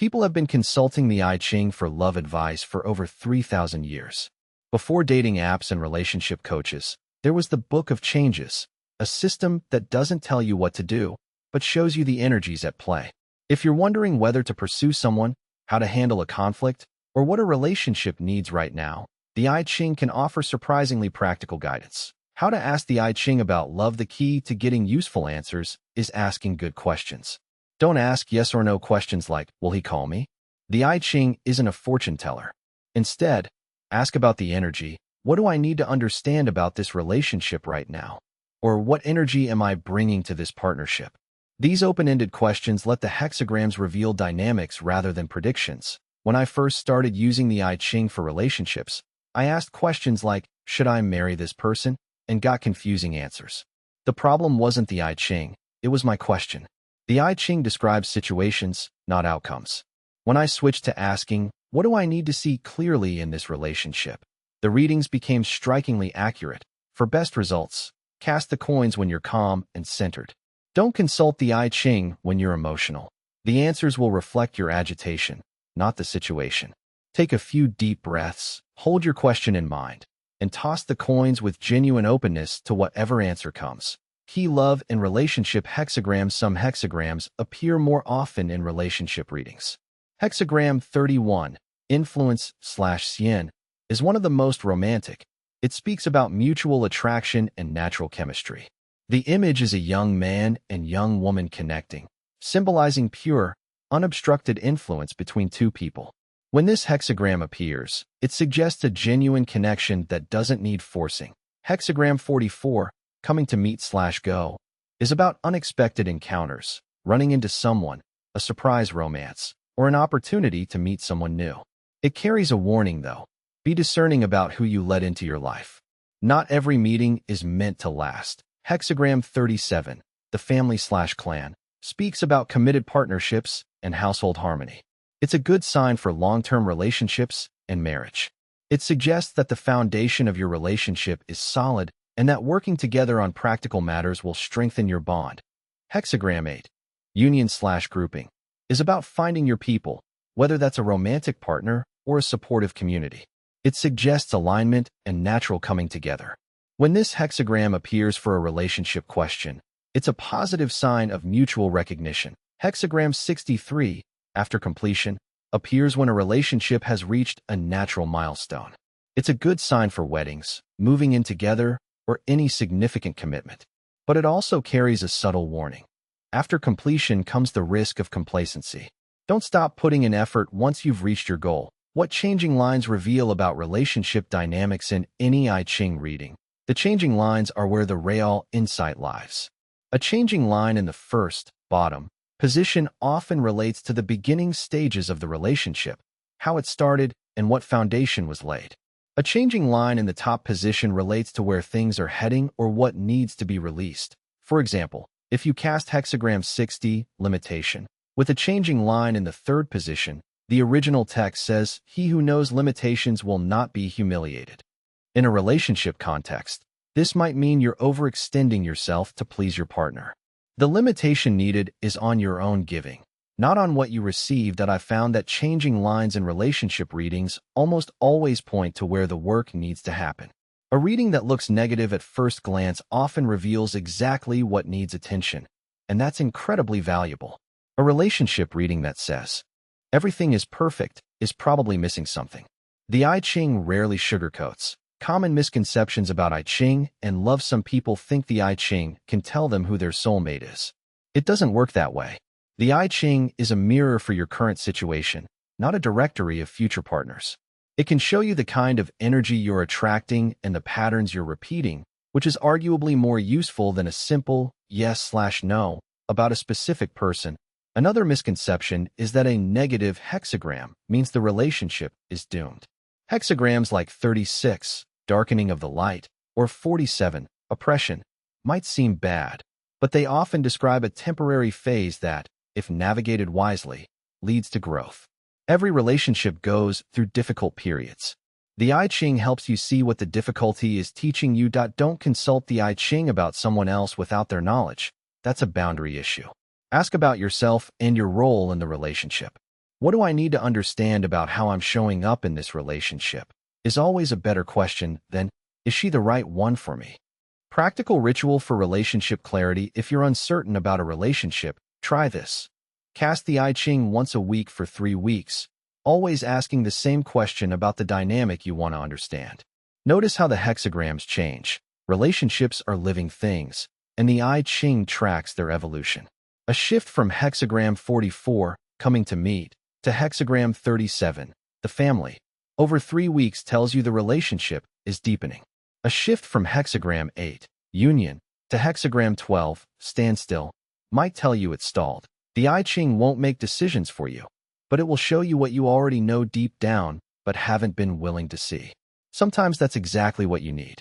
People have been consulting the I Ching for love advice for over 3,000 years. Before dating apps and relationship coaches, there was the Book of Changes, a system that doesn't tell you what to do, but shows you the energies at play. If you're wondering whether to pursue someone, how to handle a conflict, or what a relationship needs right now, the I Ching can offer surprisingly practical guidance. How to ask the I Ching about love. The key to getting useful answers is asking good questions. Don't ask yes or no questions like, will he call me? The I Ching isn't a fortune teller. Instead, ask about the energy. What do I need to understand about this relationship right now? Or what energy am I bringing to this partnership? These open-ended questions let the hexagrams reveal dynamics rather than predictions. When I first started using the I Ching for relationships, I asked questions like, should I marry this person? And got confusing answers. The problem wasn't the I Ching, it was my question. The I Ching describes situations, not outcomes. When I switched to asking, what do I need to see clearly in this relationship? The readings became strikingly accurate. For best results, cast the coins when you're calm and centered. Don't consult the I Ching when you're emotional. The answers will reflect your agitation, not the situation. Take a few deep breaths, hold your question in mind, and toss the coins with genuine openness to whatever answer comes. Key love and relationship hexagrams. Some hexagrams appear more often in relationship readings. Hexagram 31, influence/Yin, is one of the most romantic. It speaks about mutual attraction and natural chemistry. The image is a young man and young woman connecting, symbolizing pure, unobstructed influence between two people. When this hexagram appears, it suggests a genuine connection that doesn't need forcing. Hexagram 44, coming to meet/go, is about unexpected encounters, running into someone, a surprise romance, or an opportunity to meet someone new. It carries a warning, though. Be discerning about who you let into your life. Not every meeting is meant to last. Hexagram 37, the family/clan, speaks about committed partnerships and household harmony. It's a good sign for long-term relationships and marriage. It suggests that the foundation of your relationship is solid and that working together on practical matters will strengthen your bond. Hexagram 8, union/grouping, is about finding your people, whether that's a romantic partner or a supportive community. It suggests alignment and natural coming together. When this hexagram appears for a relationship question, it's a positive sign of mutual recognition. Hexagram 63, after completion, appears when a relationship has reached a natural milestone. It's a good sign for weddings, moving in together, or any significant commitment. But it also carries a subtle warning. After completion comes the risk of complacency. Don't stop putting in effort once you've reached your goal. What changing lines reveal about relationship dynamics in any I Ching reading? The changing lines are where the real insight lies. A changing line in the first, bottom, position often relates to the beginning stages of the relationship, how it started, and what foundation was laid. A changing line in the top position relates to where things are heading or what needs to be released. For example, if you cast hexagram 60, limitation, with a changing line in the third position, the original text says, "He who knows limitations will not be humiliated." In a relationship context, this might mean you're overextending yourself to please your partner. The limitation needed is on your own giving, not on what you received. That I found that changing lines in relationship readings almost always point to where the work needs to happen. A reading that looks negative at first glance often reveals exactly what needs attention, and that's incredibly valuable. A relationship reading that says, everything is perfect, is probably missing something. The I Ching rarely sugarcoats. Common misconceptions about I Ching and love. Some people think the I Ching can tell them who their soulmate is. It doesn't work that way. The I Ching is a mirror for your current situation, not a directory of future partners. It can show you the kind of energy you're attracting and the patterns you're repeating, which is arguably more useful than a simple yes/no about a specific person. Another misconception is that a negative hexagram means the relationship is doomed. Hexagrams like 36, darkening of the light, or 47, oppression, might seem bad, but they often describe a temporary phase that, if navigated wisely, leads to growth. Every relationship goes through difficult periods. The I Ching helps you see what the difficulty is teaching you. Don't consult the I Ching about someone else without their knowledge. That's a boundary issue. Ask about yourself and your role in the relationship. What do I need to understand about how I'm showing up in this relationship is always a better question than, is she the right one for me? Practical ritual for relationship clarity. If you're uncertain about a relationship, try this. Cast the I Ching once a week for 3 weeks, always asking the same question about the dynamic you want to understand. Notice how the hexagrams change. Relationships are living things, and the I Ching tracks their evolution. A shift from hexagram 44, coming to meet, to hexagram 37, the family, over 3 weeks tells you the relationship is deepening. A shift from hexagram 8, union, to hexagram 12, standstill, might tell you it's stalled. The I Ching won't make decisions for you, but it will show you what you already know deep down but haven't been willing to see. Sometimes that's exactly what you need.